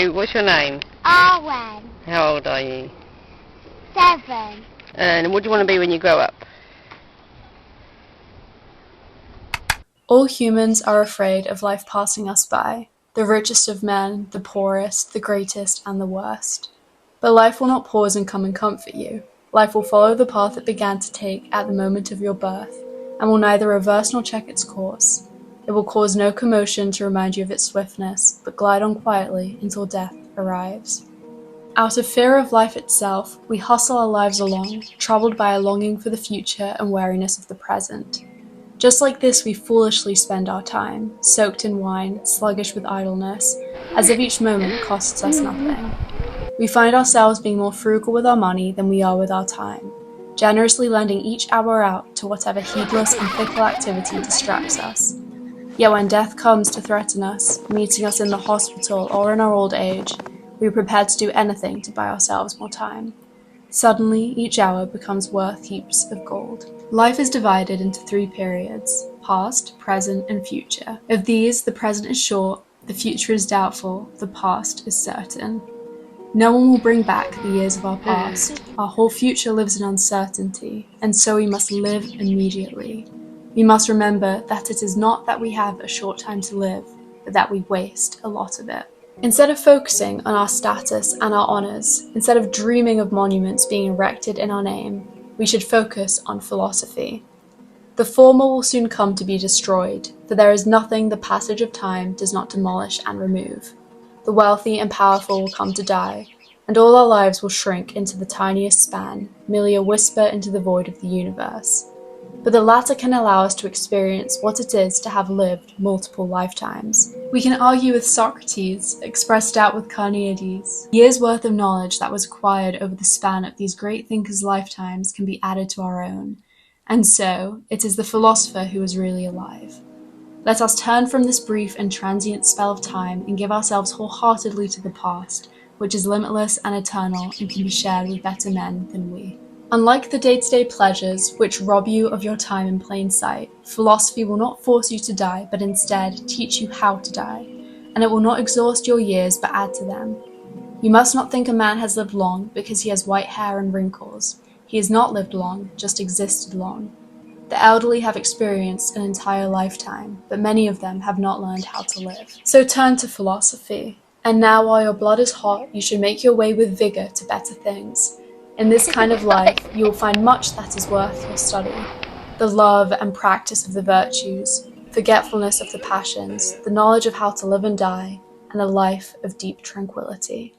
So, what's your name? Arwen. How old are you? 7. And what do you want to be when you grow up? All humans are afraid of life passing us by, the richest of men, the poorest, the greatest, and the worst. But life will not pause and come and comfort you. Life will follow the path it began to take at the moment of your birth, and will neither reverse nor check its course. It will cause no commotion to remind you of its swiftness, but glide on quietly until death arrives. Out of fear of life itself, we hustle our lives along, troubled by a longing for the future and weariness of the present. Just like this, we foolishly spend our time, soaked in wine, sluggish with idleness, as if each moment costs us nothing. We find ourselves being more frugal with our money than we are with our time, generously lending each hour out to whatever heedless and fickle activity distracts us. Yet when death comes to threaten us, meeting us in the hospital or in our old age, we are prepared to do anything to buy ourselves more time. Suddenly, each hour becomes worth heaps of gold. Life is divided into 3 periods: past, present, and future. Of these, the present is short, the future is doubtful, the past is certain. No one will bring back the years of our past. Our whole future lives in uncertainty, and so we must live immediately. We must remember that it is not that we have a short time to live, but that we waste a lot of it. Instead of focusing on our status and our honours, instead of dreaming of monuments being erected in our name, we should focus on philosophy. The former will soon come to be destroyed, for there is nothing the passage of time does not demolish and remove. The wealthy and powerful will come to die, and all our lives will shrink into the tiniest span, merely a whisper into the void of the universe. But the latter can allow us to experience what it is to have lived multiple lifetimes. We can argue with Socrates, express doubt with Carneades. Years' worth of knowledge that was acquired over the span of these great thinkers' lifetimes can be added to our own. And so, it is the philosopher who is really alive. Let us turn from this brief and transient spell of time and give ourselves wholeheartedly to the past, which is limitless and eternal and can be shared with better men than we. Unlike the day-to-day pleasures, which rob you of your time in plain sight, philosophy will not force you to die, but instead teach you how to die, and it will not exhaust your years, but add to them. You must not think a man has lived long because he has white hair and wrinkles. He has not lived long, just existed long. The elderly have experienced an entire lifetime, but many of them have not learned how to live. So turn to philosophy. And now, while your blood is hot, you should make your way with vigor to better things. In this kind of life, you will find much that is worth your study. The love and practice of the virtues, forgetfulness of the passions, the knowledge of how to live and die, and a life of deep tranquility.